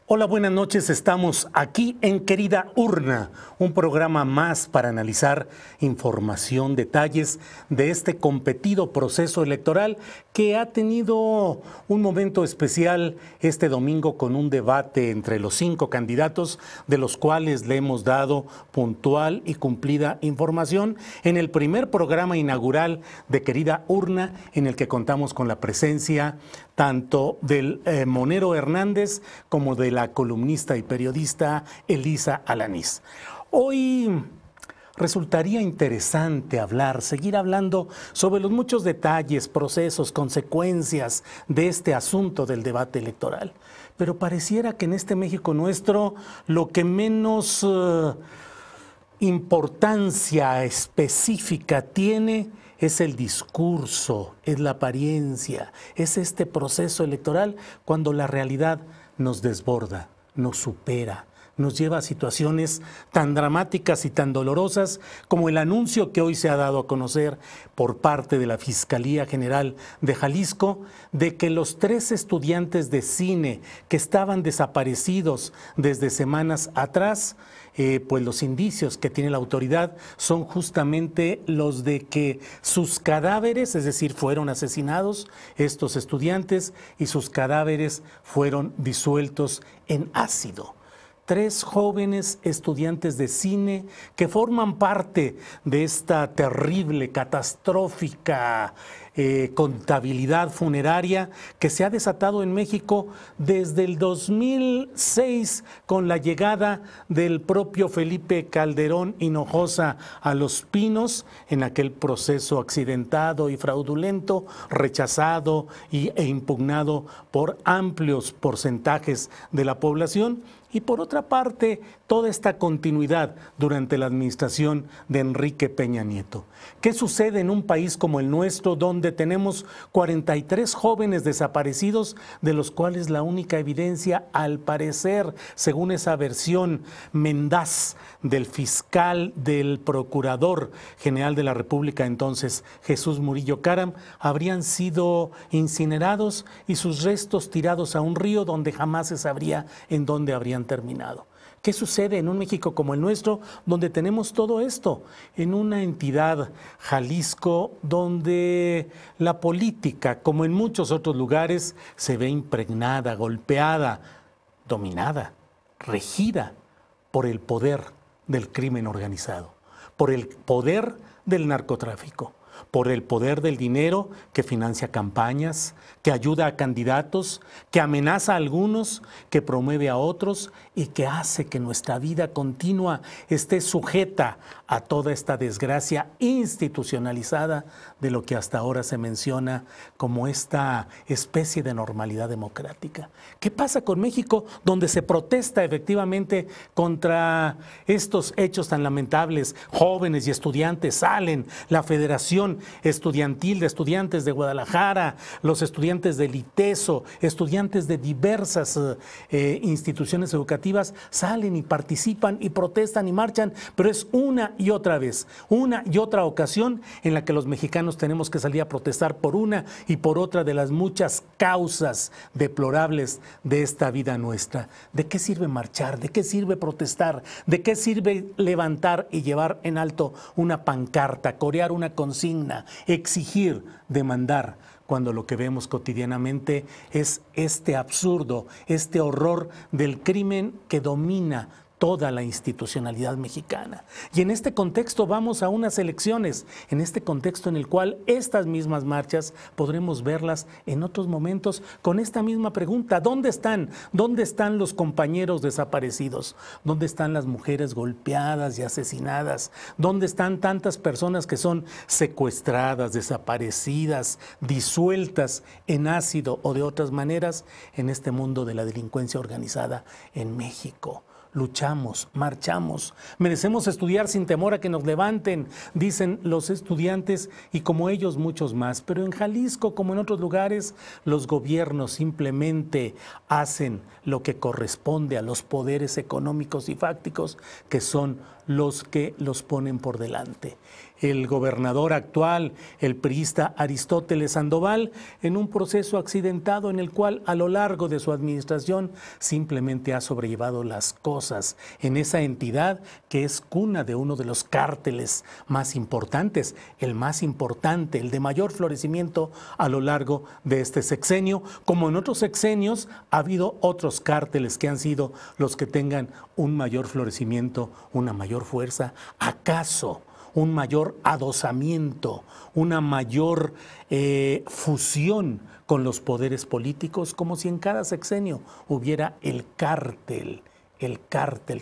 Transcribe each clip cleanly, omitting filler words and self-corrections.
Hola, buenas noches. Estamos aquí en Querida Urna, un programa más para analizar información, detalles de este competido proceso electoral que ha tenido un momento especial este domingo con un debate entre los 5 candidatos, de los cuales le hemos dado puntual y cumplida información en el primer programa inaugural de Querida Urna, en el que contamos con la presencia tanto del Monero Hernández como de la columnista y periodista Elisa Alanís. Hoy resultaría interesante seguir hablando sobre los muchos detalles, procesos, consecuencias de este asunto del debate electoral. Pero pareciera que en este México nuestro lo que menos importancia específica tiene es el discurso, es la apariencia, es este proceso electoral cuando la realidad nos desborda, nos supera, nos lleva a situaciones tan dramáticas y tan dolorosas como el anuncio que hoy se ha dado a conocer por parte de la Fiscalía General de Jalisco de que los 3 estudiantes de cine que estaban desaparecidos desde semanas atrás, pues los indicios que tiene la autoridad son justamente los de que sus cadáveres, es decir, fueron asesinados estos estudiantes y sus cadáveres fueron disueltos en ácido. 3 jóvenes estudiantes de cine que forman parte de esta terrible, catastrófica contabilidad funeraria que se ha desatado en México desde el 2006 con la llegada del propio Felipe Calderón Hinojosa a Los Pinos en aquel proceso accidentado y fraudulento, rechazado e impugnado por amplios porcentajes de la población. Y por otra parte, toda esta continuidad durante la administración de Enrique Peña Nieto. ¿Qué sucede en un país como el nuestro, donde tenemos 43 jóvenes desaparecidos, de los cuales la única evidencia, al parecer, según esa versión mendaz del fiscal, del procurador general de la República entonces, Jesús Murillo Caram, habrían sido incinerados y sus restos tirados a un río donde jamás se sabría en dónde habrían terminado? ¿Qué sucede en un México como el nuestro, donde tenemos todo esto? En una entidad, Jalisco, donde la política, como en muchos otros lugares, se ve impregnada, golpeada, dominada, regida por el poder del crimen organizado, por el poder del narcotráfico, por el poder del dinero que financia campañas, que ayuda a candidatos, que amenaza a algunos, que promueve a otros y que hace que nuestra vida continua esté sujeta a toda esta desgracia institucionalizada de lo que hasta ahora se menciona como esta especie de normalidad democrática. ¿Qué pasa con México, donde se protesta efectivamente contra estos hechos tan lamentables? Jóvenes y estudiantes salen, la Federación Estudiantil de Estudiantes de Guadalajara, los estudiantes del ITESO, estudiantes de diversas instituciones educativas salen y participan y protestan y marchan, pero es una y otra vez, una y otra ocasión en la que los mexicanos tenemos que salir a protestar por una y por otra de las muchas causas deplorables de esta vida nuestra. ¿De qué sirve marchar? ¿De qué sirve protestar? ¿De qué sirve levantar y llevar en alto una pancarta, corear una consigna, exigir, demandar, cuando lo que vemos cotidianamente es este absurdo, este horror del crimen que domina toda la institucionalidad mexicana? Y en este contexto vamos a unas elecciones, en este contexto en el cual estas mismas marchas podremos verlas en otros momentos con esta misma pregunta: ¿dónde están? ¿Dónde están los compañeros desaparecidos? ¿Dónde están las mujeres golpeadas y asesinadas? ¿Dónde están tantas personas que son secuestradas, desaparecidas, disueltas en ácido o de otras maneras en este mundo de la delincuencia organizada en México? Luchamos, marchamos, merecemos estudiar sin temor a que nos levanten, dicen los estudiantes y como ellos muchos más. Pero en Jalisco, como en otros lugares, los gobiernos simplemente hacen lo que corresponde a los poderes económicos y fácticos, que son los que los ponen por delante. el gobernador actual, el priista Aristóteles Sandoval, en un proceso accidentado en el cual a lo largo de su administración simplemente ha sobrellevado las cosas en esa entidad que es cuna de uno de los cárteles más importantes, el más importante, el de mayor florecimiento a lo largo de este sexenio. Como en otros sexenios ha habido otros cárteles que han sido los que tengan un mayor florecimiento, una mayor fuerza. ¿Acaso un mayor adosamiento, una mayor fusión con los poderes políticos, como si en cada sexenio hubiera el cártel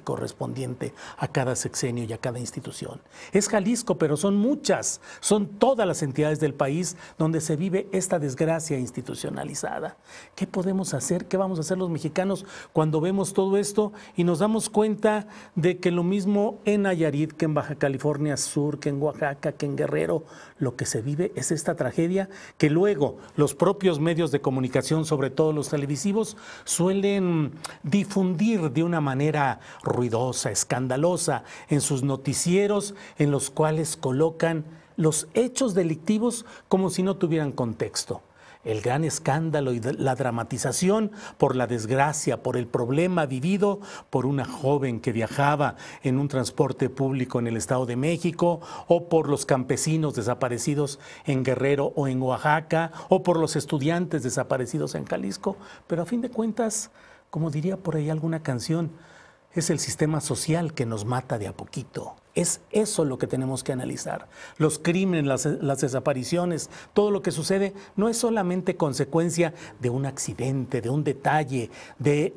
correspondiente a cada sexenio y a cada institución? Es Jalisco, pero son muchas, son todas las entidades del país donde se vive esta desgracia institucionalizada. ¿Qué podemos hacer? ¿Qué vamos a hacer los mexicanos cuando vemos todo esto y nos damos cuenta de que lo mismo en Nayarit, que en Baja California Sur, que en Oaxaca, que en Guerrero, lo que se vive es esta tragedia que luego los propios medios de comunicación, sobre todo los televisivos, suelen difundir de una manera ruidosa, escandalosa, en sus noticieros, en los cuales colocan los hechos delictivos como si no tuvieran contexto. El gran escándalo y la dramatización por la desgracia, por el problema vivido por una joven que viajaba en un transporte público en el Estado de México, o por los campesinos desaparecidos en Guerrero o en Oaxaca, o por los estudiantes desaparecidos en Jalisco. Pero a fin de cuentas, como diría por ahí alguna canción, es el sistema social que nos mata de a poquito. Es eso lo que tenemos que analizar. Los crímenes, las desapariciones, todo lo que sucede no es solamente consecuencia de un accidente, de un detalle, del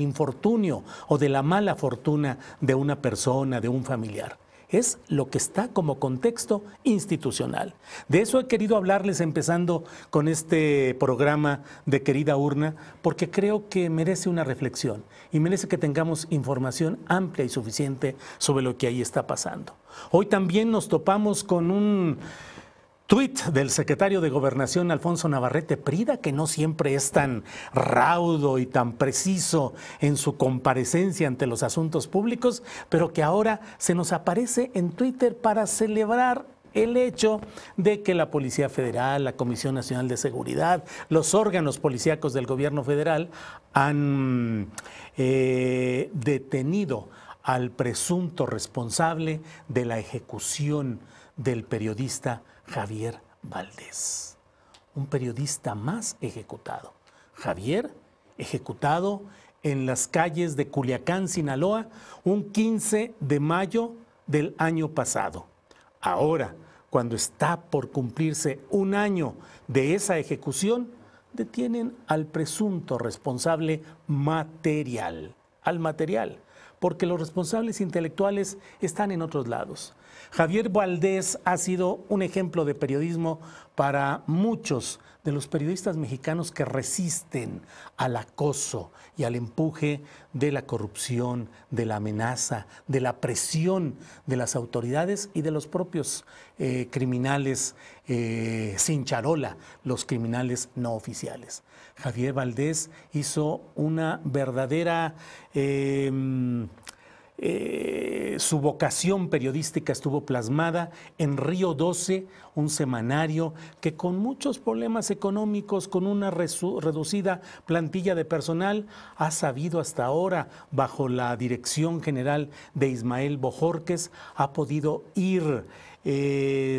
infortunio o de la mala fortuna de una persona, de un familiar. Es lo que está como contexto institucional. De eso he querido hablarles empezando con este programa de Querida Urna, porque creo que merece una reflexión y merece que tengamos información amplia y suficiente sobre lo que ahí está pasando. Hoy también nos topamos con un tuit del secretario de Gobernación, Alfonso Navarrete Prida, que no siempre es tan raudo y tan preciso en su comparecencia ante los asuntos públicos, pero que ahora se nos aparece en Twitter para celebrar el hecho de que la Policía Federal, la Comisión Nacional de Seguridad, los órganos policíacos del gobierno federal han detenido al presunto responsable de la ejecución del periodista Javier Valdés. Un periodista más ejecutado. Javier, ejecutado en las calles de Culiacán, Sinaloa, un 15 de mayo del año pasado. Ahora, cuando está por cumplirse un año de esa ejecución, detienen al presunto responsable material, porque los responsables intelectuales están en otros lados. Javier Valdés ha sido un ejemplo de periodismo para muchos de los periodistas mexicanos que resisten al acoso y al empuje de la corrupción, de la amenaza, de la presión de las autoridades y de los propios criminales sin charola, los criminales no oficiales. Javier Valdés hizo una verdadera... su vocación periodística estuvo plasmada en Río 12, un semanario que con muchos problemas económicos, con una reducida plantilla de personal, ha sabido hasta ahora, bajo la dirección general de Ismael Bojorquez, ha podido ir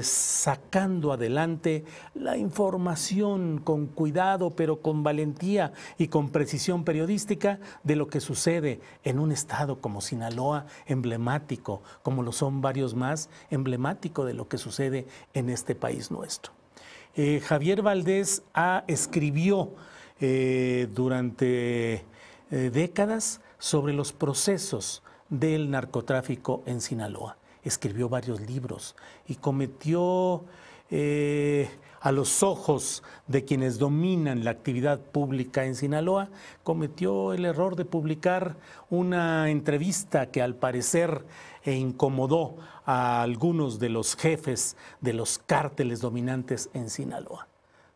sacando adelante la información con cuidado, pero con valentía y con precisión periodística de lo que sucede en un estado como Sinaloa, emblemático, como lo son varios más, emblemático de lo que sucede en este país nuestro. Javier Valdés escribió durante décadas sobre los procesos del narcotráfico en Sinaloa. Escribió varios libros y cometió a los ojos de quienes dominan la actividad pública en Sinaloa, cometió el error de publicar una entrevista que al parecer incomodó a algunos de los jefes de los cárteles dominantes en Sinaloa.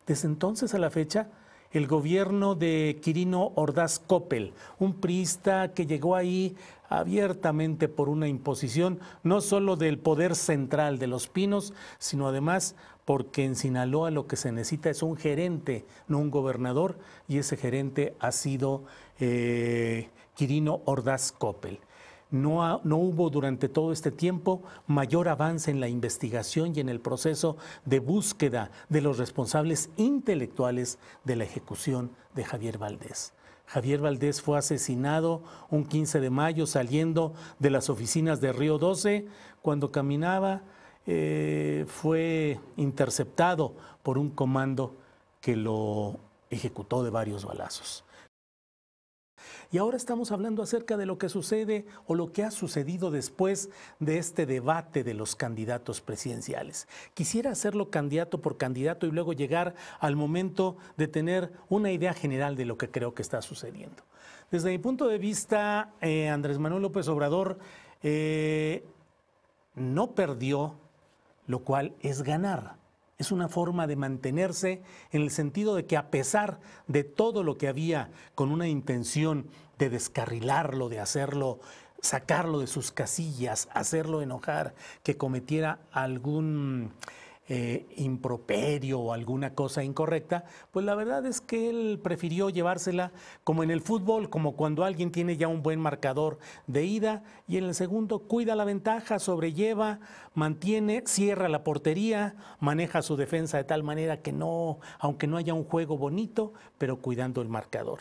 Desde entonces a la fecha, el gobierno de Quirino Ordaz Coppel, un priista que llegó ahí abiertamente por una imposición no solo del poder central de Los Pinos, sino además porque en Sinaloa lo que se necesita es un gerente, no un gobernador, y ese gerente ha sido Quirino Ordaz Coppel. No hubo durante todo este tiempo mayor avance en la investigación y en el proceso de búsqueda de los responsables intelectuales de la ejecución de Javier Valdés. Javier Valdés fue asesinado un 15 de mayo saliendo de las oficinas de Río 12. Cuando caminaba fue interceptado por un comando que lo ejecutó de varios balazos. Y ahora estamos hablando acerca de lo que sucede o lo que ha sucedido después de este debate de los candidatos presidenciales. Quisiera hacerlo candidato por candidato y luego llegar al momento de tener una idea general de lo que creo que está sucediendo. Desde mi punto de vista, Andrés Manuel López Obrador no perdió, lo cual es ganar. Es una forma de mantenerse en el sentido de que a pesar de todo lo que había con una intención de descarrilarlo, de hacerlo, sacarlo de sus casillas, hacerlo enojar, que cometiera algún improperio o alguna cosa incorrecta, pues la verdad es que él prefirió llevársela como en el fútbol, como cuando alguien tiene ya un buen marcador de ida y en el segundo cuida la ventaja, sobrelleva, mantiene, cierra la portería, maneja su defensa de tal manera que no, aunque no haya un juego bonito, pero cuidando el marcador.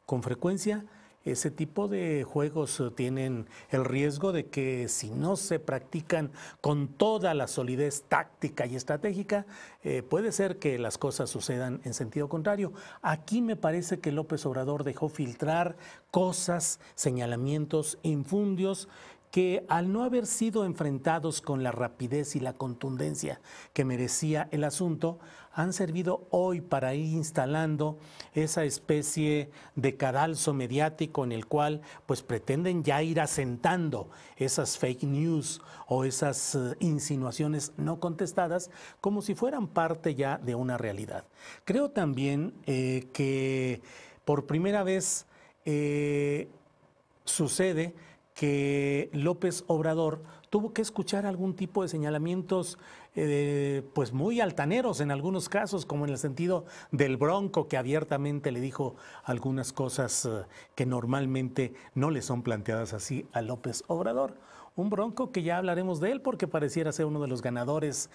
Con frecuencia ese tipo de juegos tienen el riesgo de que si no se practican con toda la solidez táctica y estratégica, puede ser que las cosas sucedan en sentido contrario. Aquí me parece que López Obrador dejó filtrar cosas, señalamientos, infundios que al no haber sido enfrentados con la rapidez y la contundencia que merecía el asunto, han servido hoy para ir instalando esa especie de cadalso mediático en el cual pues pretenden ya ir asentando esas fake news o esas insinuaciones no contestadas como si fueran parte ya de una realidad. Creo también que por primera vez sucede que López Obrador tuvo que escuchar algún tipo de señalamientos pues muy altaneros en algunos casos, como en el sentido del Bronco, que abiertamente le dijo algunas cosas que normalmente no le son planteadas así a López Obrador. Un Bronco que ya hablaremos de él porque pareciera ser uno de los ganadores,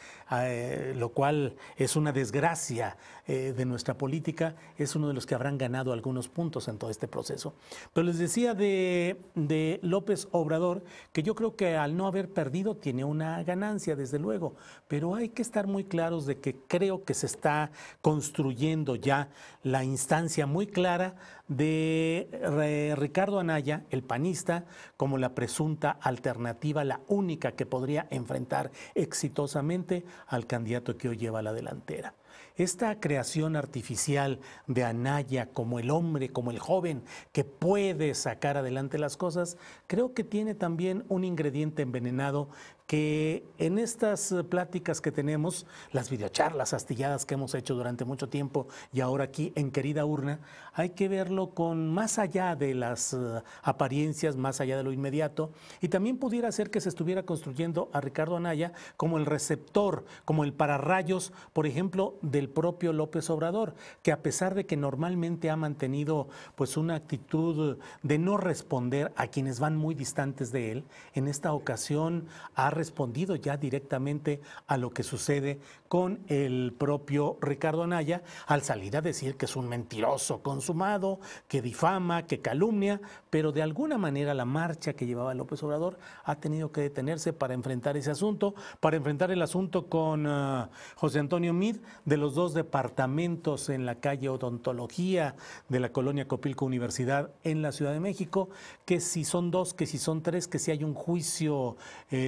lo cual es una desgracia de nuestra política, es uno de los que habrán ganado algunos puntos en todo este proceso. Pero les decía de López Obrador que yo creo que al no haber perdido tiene una ganancia, desde luego, pero hay que estar muy claros de que creo que se está construyendo ya la instancia muy clara de Ricardo Anaya, el panista, como la presunta alternativa, la única que podría enfrentar exitosamente al candidato que hoy lleva la delantera. Esta creación artificial de Anaya como el hombre, como el joven que puede sacar adelante las cosas, creo que tiene también un ingrediente envenenado que en estas pláticas que tenemos, las videocharlas astilladas que hemos hecho durante mucho tiempo y ahora aquí en Querida Urna, hay que verlo con más allá de las apariencias, más allá de lo inmediato, y también pudiera ser que se estuviera construyendo a Ricardo Anaya como el receptor, como el pararrayos, por ejemplo, del propio López Obrador, que a pesar de que normalmente ha mantenido pues una actitud de no responder a quienes van muy distantes de él, en esta ocasión ha respondido ya directamente a lo que sucede con el propio Ricardo Anaya al salir a decir que es un mentiroso consumado, que difama, que calumnia, pero de alguna manera la marcha que llevaba López Obrador ha tenido que detenerse para enfrentar ese asunto, para enfrentar el asunto con José Antonio Meade de los dos departamentos en la calle Odontología de la colonia Copilco Universidad en la Ciudad de México, que si son dos, que si son tres, que si hay un juicio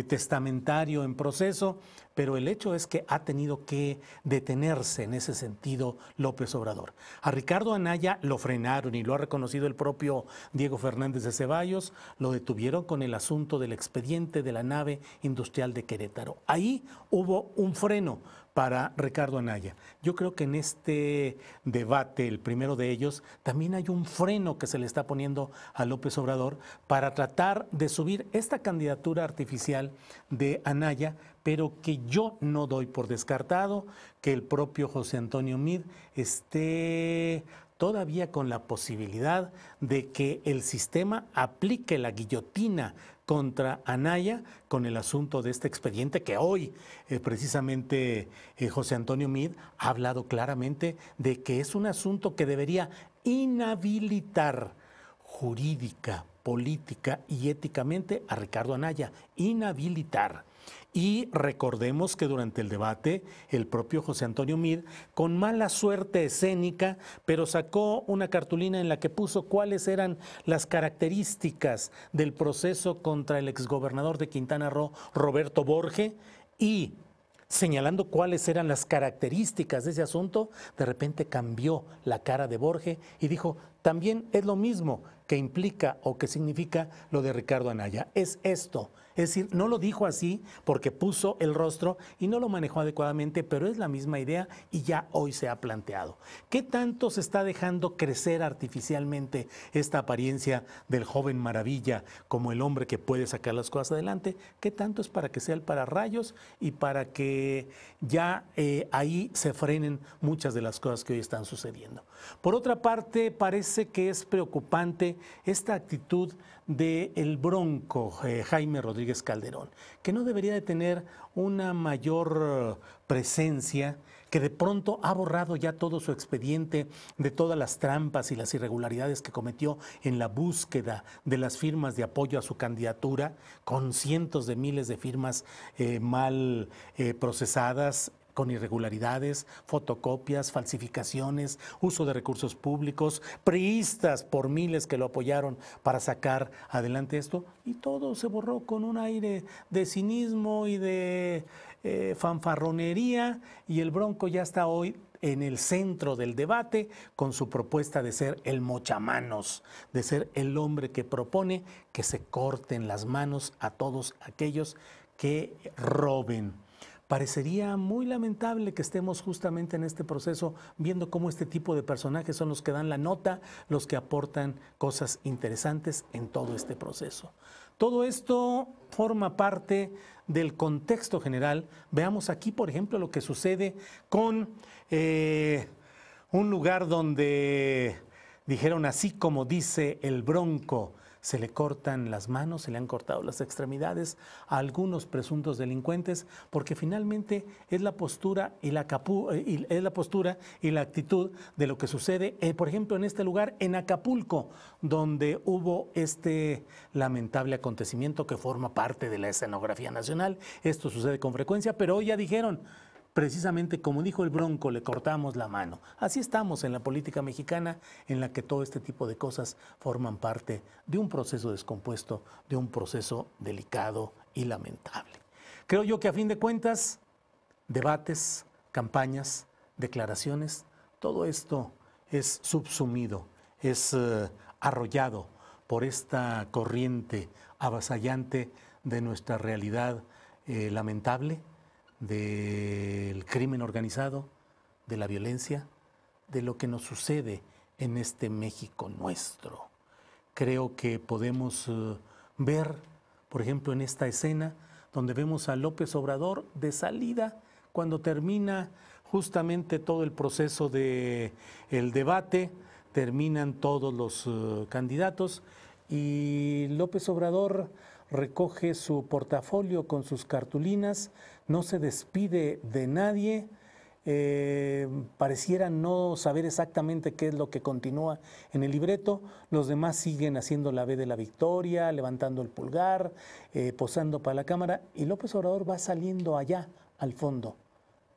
testamentario en proceso, pero el hecho es que ha tenido que detenerse en ese sentido López Obrador. A Ricardo Anaya lo frenaron y lo ha reconocido el propio Diego Fernández de Ceballos, lo detuvieron con el asunto del expediente de la nave industrial de Querétaro. Ahí hubo un freno para Ricardo Anaya. Yo creo que en este debate, el primero de ellos, también hay un freno que se le está poniendo a López Obrador para tratar de subir esta candidatura artificial de Anaya, pero que yo no doy por descartado que el propio José Antonio Meade esté todavía con la posibilidad de que el sistema aplique la guillotina contra Anaya con el asunto de este expediente que hoy precisamente José Antonio Meade ha hablado claramente de que es un asunto que debería inhabilitar jurídica, política y éticamente a Ricardo Anaya, inhabilitar. Y recordemos que durante el debate el propio José Antonio Meade, con mala suerte escénica, pero sacó una cartulina en la que puso cuáles eran las características del proceso contra el exgobernador de Quintana Roo, Roberto Borge, y señalando cuáles eran las características de ese asunto, de repente cambió la cara de Borge y dijo, también es lo mismo que implica o que significa lo de Ricardo Anaya. Es esto. Es decir, no lo dijo así porque puso el rostro y no lo manejó adecuadamente, pero es la misma idea y ya hoy se ha planteado. ¿Qué tanto se está dejando crecer artificialmente esta apariencia del joven maravilla como el hombre que puede sacar las cosas adelante? ¿Qué tanto es para que sea el pararrayos y para que ya ahí se frenen muchas de las cosas que hoy están sucediendo? Por otra parte, parece que es preocupante esta actitud del Bronco, Jaime Rodríguez Calderón, que no debería de tener una mayor presencia, que de pronto ha borrado ya todo su expediente de todas las trampas y las irregularidades que cometió en la búsqueda de las firmas de apoyo a su candidatura, con cientos de miles de firmas mal procesadas, con irregularidades, fotocopias, falsificaciones, uso de recursos públicos, priistas por miles que lo apoyaron para sacar adelante esto, y todo se borró con un aire de cinismo y de fanfarronería, y el Bronco ya está hoy en el centro del debate con su propuesta de ser el mochamanos, de ser el hombre que propone que se corten las manos a todos aquellos que roben. Parecería muy lamentable que estemos justamente en este proceso viendo cómo este tipo de personajes son los que dan la nota, los que aportan cosas interesantes en todo este proceso. Todo esto forma parte del contexto general. Veamos aquí, por ejemplo, lo que sucede con un lugar donde dijeron, así como dice el Bronco, se le cortan las manos, se le han cortado las extremidades a algunos presuntos delincuentes, porque finalmente es la postura y la actitud de lo que sucede, por ejemplo, en este lugar, en Acapulco, donde hubo este lamentable acontecimiento que forma parte de la escenografía nacional. Esto sucede con frecuencia, pero hoy ya dijeron, precisamente como dijo el Bronco, le cortamos la mano. Así estamos en la política mexicana, en la que todo este tipo de cosas forman parte de un proceso descompuesto, de un proceso delicado y lamentable. Creo yo que a fin de cuentas, debates, campañas, declaraciones, todo esto es subsumido, es arrollado por esta corriente avasallante de nuestra realidad lamentable, del crimen organizado, de la violencia, de lo que nos sucede en este México nuestro. Creo que podemos ver, por ejemplo, en esta escena donde vemos a López Obrador de salida cuando termina justamente todo el proceso del debate, terminan todos los candidatos y López Obrador recoge su portafolio con sus cartulinas, no se despide de nadie, pareciera no saber exactamente qué es lo que continúa en el libreto. Los demás siguen haciendo la V de la victoria, levantando el pulgar, posando para la cámara, y López Obrador va saliendo allá al fondo.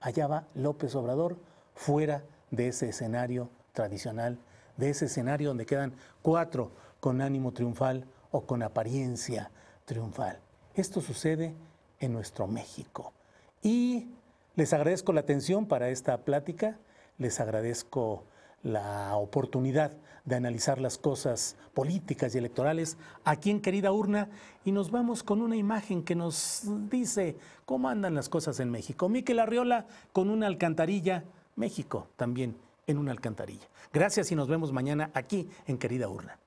Allá va López Obrador fuera de ese escenario tradicional, de ese escenario donde quedan 4 con ánimo triunfal o con apariencia triunfal. Esto sucede en nuestro México. Y les agradezco la atención para esta plática, les agradezco la oportunidad de analizar las cosas políticas y electorales aquí en Querida Urna, y nos vamos con una imagen que nos dice cómo andan las cosas en México. Mikel Arriola con una alcantarilla, México también en una alcantarilla. Gracias y nos vemos mañana aquí en Querida Urna.